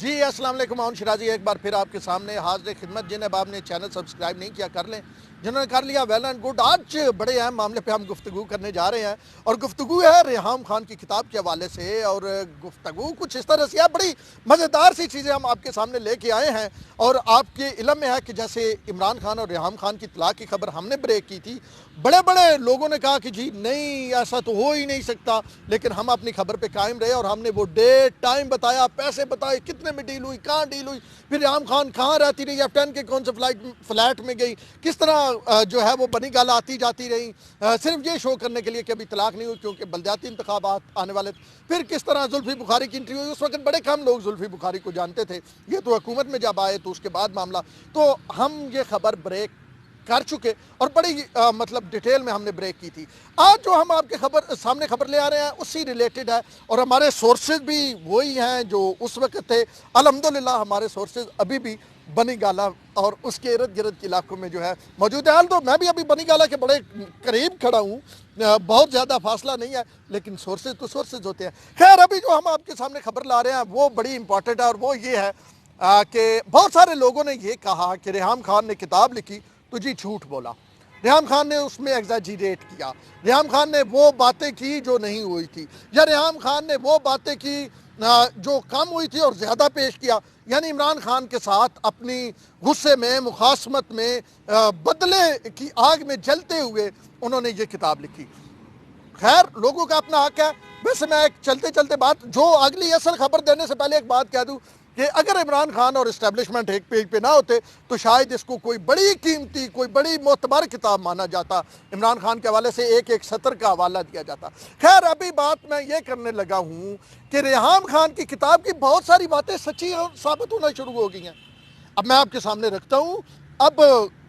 जी अस्सलाम वालेकुम। आउन शिराजी एक बार फिर आपके सामने हाजिर खिदमत। जिन्हें बाब ने चैनल सब्सक्राइब नहीं किया कर लें, जिन्होंने कर लिया वेल एंड गुड। आज बड़े अहम मामले पे हम गुफ्तगू करने जा रहे हैं और गुफ्तगू है रेहाम खान की किताब के हवाले से। और गुफ्तगू कुछ इस तरह से है, बड़ी मज़ेदार सी चीज़ें हम आपके सामने लेके आए हैं। और आपके इल्म में है कि जैसे इमरान खान और रेहाम खान की तलाक की खबर हमने ब्रेक की थी, बड़े बड़े लोगों ने कहा कि जी नहीं ऐसा तो हो ही नहीं सकता, लेकिन हम अपनी खबर पे कायम रहे और हमने वो डेट टाइम बताया, पैसे बताए, कितने में डील हुई, कहाँ डील हुई, फिर रेहाम खान कहाँ रहती रही, F10 के कौन से फ्लैट में गई, किस तरह जो है वो बनी गाला आती जाती रही, सिर्फ ये शो करने के लिए कि अभी तलाक नहीं हुई क्योंकि बलदियाती इंतखाबात आने वाले थे। फिर किस तरह जुल्फी बुखारी की इंटरव्यू हुई, उस वक्त बड़े कम लोग जुल्फी बुखारी को जानते थे, ये तो हुकूमत में जब आए तो उसके बाद मामला। तो हम ये खबर ब्रेक कर चुके और बड़ी मतलब डिटेल में हमने ब्रेक की थी। आज जो हम आपके सामने खबर ले आ रहे हैं उससे रिलेटेड है और हमारे सोर्सेज भी वही हैं जो उस वक्त थे। अल्हम्दुलिल्लाह हमारे सोर्सेज अभी भी बनी गाला और उसके इर्द गिर्द के इलाकों में जो है मौजूद है। हाल तो मैं भी अभी बनी गाला के बड़े करीब खड़ा हूँ, बहुत ज़्यादा फासला नहीं है, लेकिन सोर्सेज तो सोर्सेज होते हैं। खैर अभी जो हम आपके सामने खबर ला रहे हैं वो बड़ी इंपॉर्टेंट है और वो ये है कि बहुत सारे लोगों ने ये कहा कि रेहाम खान ने किताब लिखी तो जी झूठ बोला, रेहाम खान ने उसमें एग्जैजरेट किया, रेहाम खान ने वो बातें की जो नहीं हुई थी, या रेहाम खान ने वो बातें की जो कम हुई थी और ज़्यादा पेश किया। यानी इमरान खान के साथ अपनी गुस्से में, मुखासमत में, बदले की आग में जलते हुए उन्होंने ये किताब लिखी। खैर लोगों का अपना हक है। वैसे मैं एक चलते चलते बात जो अगली असल खबर देने से पहले एक बात कह दूं कि अगर इमरान खान और इस्टेब्लिशमेंट एक पेज पे ना होते तो शायद इसको कोई बड़ी कीमती, कोई बड़ी मोतबर किताब माना जाता, इमरान खान के हवाले से एक एक सत्र का हवाला दिया जाता। खैर अभी बात मैं ये करने लगा हूँ कि रेहाम खान की किताब की बहुत सारी बातें सच्ची साबित होना शुरू हो गई हैं। अब मैं आपके सामने रखता हूँ। अब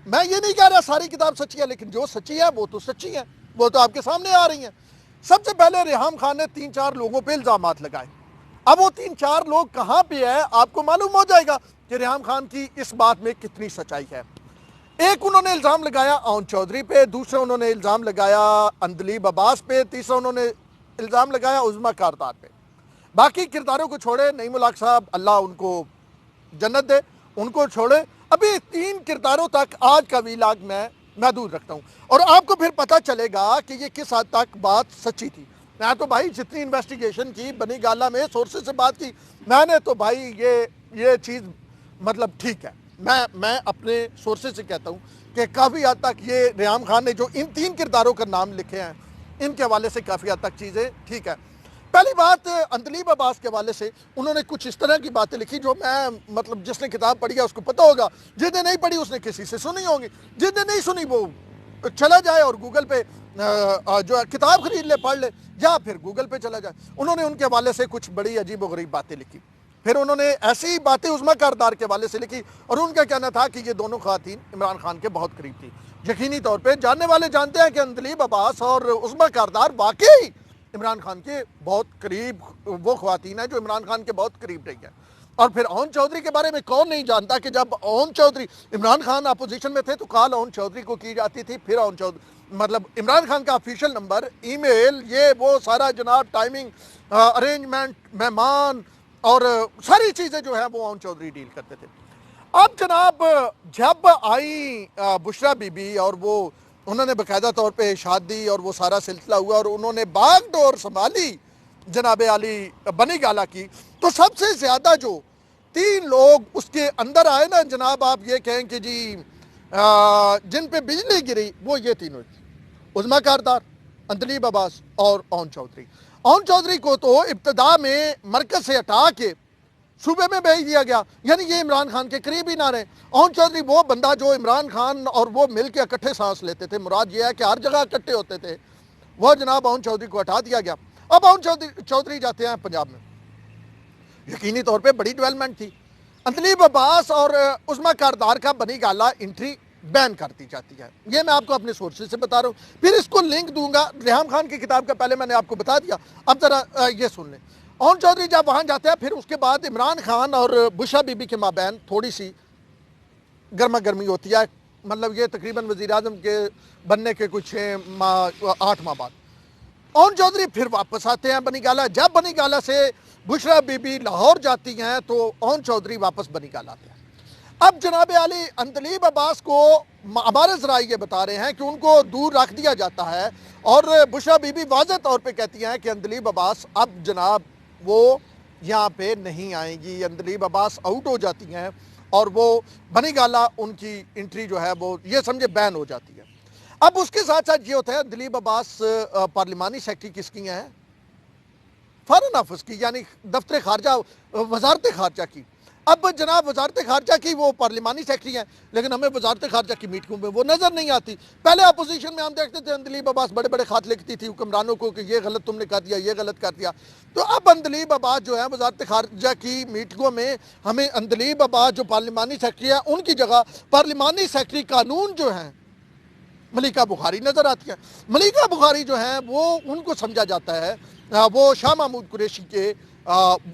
मैं ये नहीं कह रहा सारी किताब सच्ची है, लेकिन जो सच्ची है वो तो सच्ची है, वो तो आपके सामने आ रही हैं। सबसे पहले रेहाम खान ने 3-4 लोगों पे इल्ज़ामात लगाए। अब वो 3-4 लोग कहाँ पे है आपको मालूम हो जाएगा कि रेहाम खान की इस बात में कितनी सच्चाई है। एक उन्होंने इल्ज़ाम लगाया आउन चौधरी पे, दूसरा उन्होंने इल्ज़ाम लगाया अंदलीब अब्बास पे, तीसरा उन्होंने इल्ज़ाम लगाया उज़मा कारदार पे। बाकी किरदारों को छोड़े, नईम उल हक साहब अल्लाह उनको जन्नत दे, उनको छोड़े अभी 3 किरदारों तक आज का वीलाग मैं महदूद रखता हूँ और आपको फिर पता चलेगा कि ये किस हद तक बात सच्ची थी। मैं तो भाई जितनी इन्वेस्टिगेशन की बनी गाला में सोर्सेज से बात की, मैंने तो भाई ये चीज़ मतलब ठीक है। मैं अपने सोर्सेज से कहता हूँ कि काफ़ी हद तक ये रेहाम खान ने जो इन 3 किरदारों का नाम लिखे हैं इनके हवाले से काफ़ी हद तक चीज़ें ठीक है। पहली बात अंदलीब अब्बास के हवाले से उन्होंने कुछ इस तरह की बातें लिखी जो मैं मतलब जिसने किताब पढ़ी है उसको पता होगा, जिसने नहीं पढ़ी उसने किसी से सुनी होगी, जिसने नहीं सुनी वो चला जाए और गूगल पे जो है किताब खरीद ले, पढ़ ले, या फिर गूगल पे चला जाए। उन्होंने उनके हवाले से कुछ बड़ी अजीब व गरीब बातें लिखी। फिर उन्होंने ऐसी बातें उज़मा कारदार के हवाले से लिखी और उनका कहना था कि ये दोनों ख़वातीन इमरान खान के बहुत करीब थी। यकीनी तौर पर जानने वाले जानते हैं कि अंदलीब अब्बास और उज़मा कारदार वाकई इमरान खान के बहुत करीब वो ख़वातीन हैं जो इमरान खान के बहुत करीब रही है। और फिर आउन चौधरी के बारे में कौन नहीं जानता कि जब आउन चौधरी इमरान खान अपोजिशन में थे तो कॉल आउन चौधरी को की जाती थी, फिर आउन चौधरी मतलब इमरान खान का ऑफिशियल नंबर, ईमेल, ये वो सारा जनाब टाइमिंग, अरेंजमेंट, मेहमान और सारी चीज़ें जो है वो आउन चौधरी डील करते थे। अब जनाब जब आई बुशरा बीबी और वो उन्होंने बाकायदा तौर पे शादी और वो सारा सिलसिला हुआ और उन्होंने बागडोर संभाली जनाब आली बनी गाला की, तो सबसे ज़्यादा जो 3 लोग उसके अंदर आए ना जनाब, आप ये कहें कि जी जिन पे बिजली गिरी वो ये तीनों, उज़मा कारदार, अंदलीब अब्बास और आउन चौधरी। आउन चौधरी को तो इब्तदा में मरकज़ से हटा के सूबे में भेज दिया गया, यानी ये इमरान खान के करीब ही ना रहे। आउन चौधरी वो बंदा जो इमरान खान और वो मिल के इकट्ठे सांस लेते थे, मुराद ये है कि हर जगह इकट्ठे होते थे, वो जनाब आउन चौधरी को हटा दिया गया। अब आउन चौधरी जाते हैं पंजाब में, यकीनी तौर पे बड़ी डेवलपमेंट थी। अंदलीब अब्बास और उज़मा कारदार का बनी गाला एंट्री बैन कर दी जाती है, ये मैं आपको अपने सोर्सेज से बता रहा हूँ। फिर इसको लिंक दूंगा रेहाम खान की किताब का, पहले मैंने आपको बता दिया, अब ज़रा ये सुन लें। आउन चौधरी जब वहाँ जाते हैं फिर उसके बाद इमरान खान और बुशरा बीबी के माबैन थोड़ी सी गर्मा गर्मी होती है, मतलब ये तकरीबन वज़ीर आज़म के बनने के कुछ 8 माह बाद आउन चौधरी फिर वापस आते हैं बनी गाला। जब बनी गाला से बुशरा बीबी लाहौर जाती हैं तो ओन चौधरी वापस बनी गाला आते हैं। अब जनाब आली अंदलीब अब्बास को हमारे ज़राए ये बता रहे हैं कि उनको दूर रख दिया जाता है और बुशरा बीबी वाज़ेह तौर पे कहती हैं कि अंदलीब अब्बास अब जनाब वो यहाँ पे नहीं आएंगी। अंदलीब अब्बास आउट हो जाती हैं और वो बनी गाला उनकी एंट्री जो है वो ये समझे बैन हो जाती है। अब उसके साथ साथ ये होता है अंदलीब अब्बास पार्लिमानी सेक्रेटरी किसकी हैं? फॉरेन ऑफिस की, यानी दफ्तर खारजा वजारत खारजा की। अब जनाब वजारत खारजा की वो पार्लिमानी सेक्रेटरी हैं, लेकिन हमें वजारत खारजा की मीटिंगों में वो नज़र नहीं आती। पहले अपोजिशन में हम देखते थे अंदलीब अब्बास बड़े बड़े खात लिखती थी हुक्मरानों को कि ये गलत तुमने कर दिया, ये गलत कर दिया। तो अब अंदलीब अब्बास जो है वजारत खारजा की मीटिंगों में हमें अंदलीब अब्बास जो पार्लिमानी सेक्रेटरी है उनकी जगह पार्लिमानी सेक्रेटरी कानून जो है मलिका बुखारी नज़र आती है। मलिका बुखारी जो है वो उनको समझा जाता है वो शाह महमूद कुरैशी के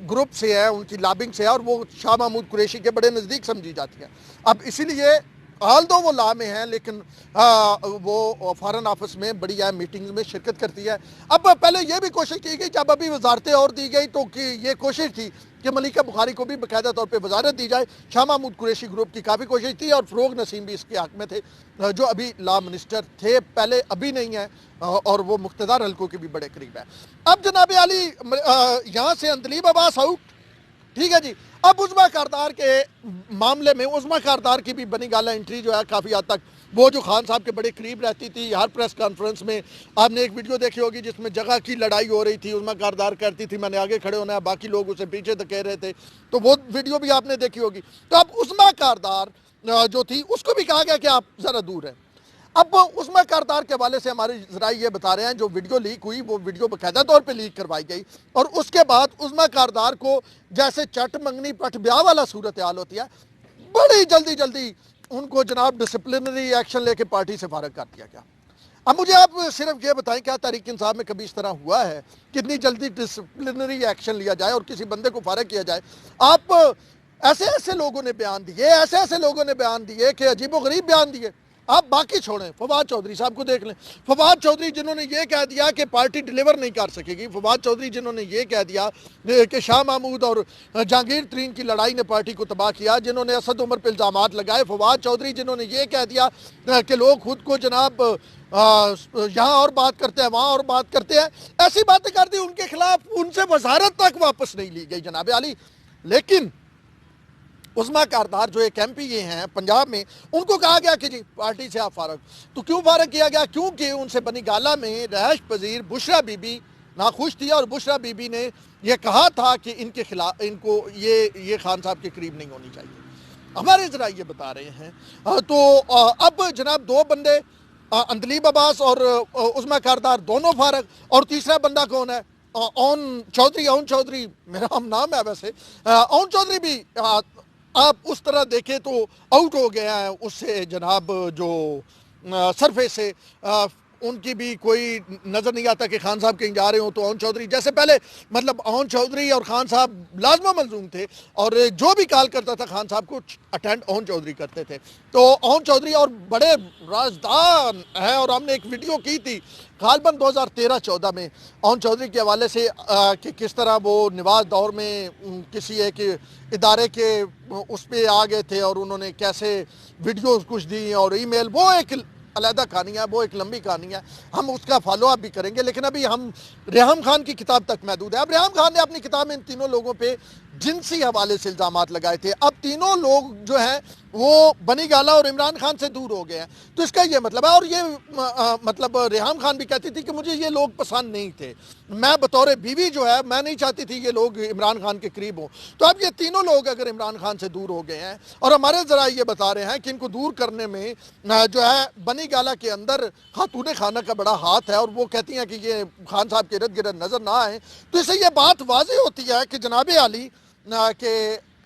ग्रुप से है, उनकी लॉबिंग से है और वो शाह महमूद कुरैशी के बड़े नज़दीक समझी जाती है। अब इसीलिए हाल तो वो ला में हैं लेकिन वो फॉरेन ऑफिस में बड़ी अहम मीटिंग्स में शिरकत करती है। अब पहले ये भी कोशिश की गई, जब अभी वजारतें और दी गई तो कि ये कोशिश थी कि मलिका बुखारी को भी बाकायदा तौर पे वजारत दी जाए। शाह महमूद कुरैशी ग्रुप की काफ़ी कोशिश थी और फ़रोग नसीम भी इसके हक़ में थे जो अभी लॉ मिनिस्टर थे, पहले अभी नहीं है और वो मुख्तदार हल्कों के भी बड़े करीब है। अब जनाब आली यहाँ से अंदलीब अब्बास आउट, ठीक है जी। अब उस्मा कारदार के मामले में उस्मा कारदार की भी बनी गाला एंट्री जो है काफ़ी हद तक वो जो खान साहब के बड़े करीब रहती थी। हर प्रेस कॉन्फ्रेंस में आपने एक वीडियो देखी होगी जिसमें जगह की लड़ाई हो रही थी, उस्मा कारदार कहती थी मैंने आगे खड़े होना है, बाकी लोग उसे पीछे तक कह रहे थे, तो वो वीडियो भी आपने देखी होगी। तो अब उस्मा कारदार जो थी उसको भी कहा गया कि आप ज़रा दूर हैं। अब उस्मा कारदार के हवाले से हमारे ज़राए ये बता रहे हैं जो वीडियो लीक हुई वो वीडियो बाकायदा तौर पे लीक करवाई गई और उसके बाद उस्मा कारदार को जैसे चट मंगनी पट ब्याह वाला सूरत हाल होती है, बड़ी जल्दी उनको जनाब डिसिप्लिनरी एक्शन लेके पार्टी से फारग कर दिया गया। अब मुझे आप सिर्फ ये बताएं क्या तहरीक इंसाफ में कभी इस तरह हुआ है कितनी जल्दी डिसिप्लिनरी एक्शन लिया जाए और किसी बंदे को फारग किया जाए? आप ऐसे लोगों ने बयान दिए, ऐसे लोगों ने बयान दिए कि अजीबोगरीब बयान दिए। आप बाकी छोड़ें, फवाद चौधरी साहब को देख लें। फवाद चौधरी जिन्होंने ये कह दिया कि पार्टी डिलीवर नहीं कर सकेगी, फवाद चौधरी जिन्होंने ये कह दिया कि शाह महमूद और जहांगीर तरीन की लड़ाई ने पार्टी को तबाह किया, जिन्होंने असद उमर पर इल्ज़ामात लगाए, फवाद चौधरी जिन्होंने ये कह दिया कि लोग खुद को जनाब यहाँ और बात करते हैं वहाँ और बात करते हैं, ऐसी बातें कर दी उनके खिलाफ, उनसे वजारत तक वापस नहीं ली गई जनाब आली। लेकिन उस्मा कारदार जो एक MP ये हैं पंजाब में, उनको कहा गया कि जी पार्टी से आप फारग। तो क्यों फारग किया गया? क्योंकि उनसे बनी गाला में रहायश पजीर बुशरा बीबी नाखुश थी और बुशरा बीबी ने यह कहा था कि इनके खिलाफ इनको ये खान साहब के करीब नहीं होनी चाहिए। हमारे ज़रा ये बता रहे हैं। तो अब जनाब दो बंदे अंदलीब अब्बास और उस्मा कारदार दोनों फारग और तीसरा बंदा कौन है? ओन चौधरी मेरा नाम है वैसे। ओन चौधरी भी आप उस तरह देखें तो आउट हो गया है उससे जनाब जो सरफेस से उनकी भी कोई नज़र नहीं आता कि खान साहब कहीं जा रहे हो। तो ओन चौधरी जैसे पहले मतलब ओन चौधरी और खान साहब लाजमा मलजूम थे और जो भी कॉल करता था खान साहब को अटेंड ओन चौधरी करते थे। तो ओन चौधरी और बड़े राजदान हैं और हमने एक वीडियो की थी गालबन 2013-14 में ओन चौधरी के हवाले से कि किस तरह वो निवाज दौर में किसी एक इदारे के उस पर आ गए थे और उन्होंने कैसे वीडियोस कुछ दी और ईमेल, वो एक अलहदा कहानी है, वो एक लंबी कहानी है, हम उसका फॉलो अप भी करेंगे। लेकिन अभी हम रेहम खान की किताब तक महदूद है। अब रेहम खान ने अपनी किताब में इन तीनों लोगों पे जिनसी हवाले से इल्ज़ामात लगाए थे। अब तीनों लोग जो हैं वो बनी गाला और इमरान खान से दूर हो गए हैं। तो इसका ये मतलब है और ये मतलब रेहम खान भी कहती थी कि मुझे ये लोग पसंद नहीं थे, मैं बतौर बीवी जो है मैं नहीं चाहती थी ये लोग इमरान खान के करीब हों। तो अब ये तीनों लोग अगर इमरान खान से दूर हो गए हैं और हमारे ज़रा ये बता रहे हैं कि इनको दूर करने में जो है बनी गाला के अंदर खातून खाना का बड़ा हाथ है और वो कहती हैं कि ये खान साहब के इर्द गिर्द नज़र ना आए। तो इससे ये बात वाज़ेह होती है कि जनाब आली के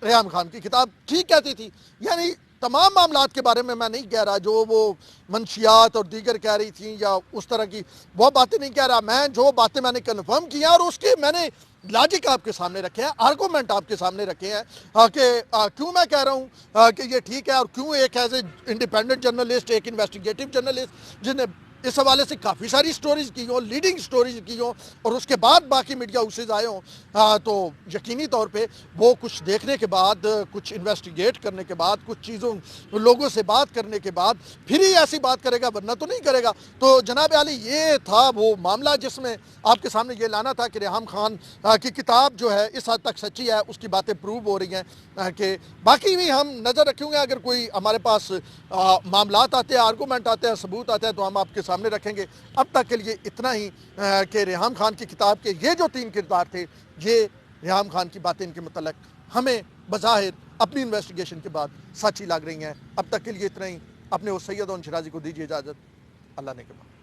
रेहम खान की किताब ठीक कहती थी। यानी तमाम मामलात के बारे में मैं नहीं कह रहा जो वो मंशियात और दीगर कह रही थी या उस तरह की वो बातें नहीं कह रहा, मैं जो बातें मैंने कन्फर्म किया और उसके मैंने लॉजिक आपके सामने रखे हैं, आर्गूमेंट आपके सामने रखे हैं कि क्यों मैं कह रहा हूँ कि ये ठीक है और क्यों एक एज ए इंडिपेंडेंट जर्नलिस्ट, एक इन्वेस्टिगेटिव जर्नलिस्ट जिन्हें اس حوالے سے کافی ساری سٹوریز کی ہوں، لیڈنگ سٹوریز کی ہوں، اور اس کے بعد باقی میڈیا ہاؤسز آئے ہوں، تو یقینی طور پہ وہ کچھ دیکھنے کے بعد، کچھ انویسٹیگیٹ کرنے کے بعد، کچھ چیزوں لوگوں سے بات کرنے کے بعد پھر ہی ایسی بات کرے گا، ورنہ تو نہیں کرے گا۔ تو جناب عالی یہ تھا وہ معاملہ جس میں آپ کے سامنے یہ لانا تھا کہ ریحام خان کی کتاب جو ہے اس حد تک سچی ہے، اس کی باتیں پروو ہو رہی ہیں کہ باقی بھی ہم نظر رکھیں گے، اگر کوئی ہمارے پاس معاملات آتے ہیں، آرگومنٹ آتے ہیں، ثبوت آتے ہیں تو ہم آپ کے سامنے رکھیں گے۔ اب تک کے لیے اتنا ہی کہ ریحام خان کی کتاب کے یہ جو 3 کردار تھے، یہ ریحام خان کی باتیں ان کے متعلق ہمیں بظاہر اپنی انویسٹیگیشن کے بعد سچی لگ رہی ہیں۔ اب تک کے لیے اتنا ہی، اپنے اس سید اون شرازی کو دیجیے اجازت، اللہ نے کے بعد۔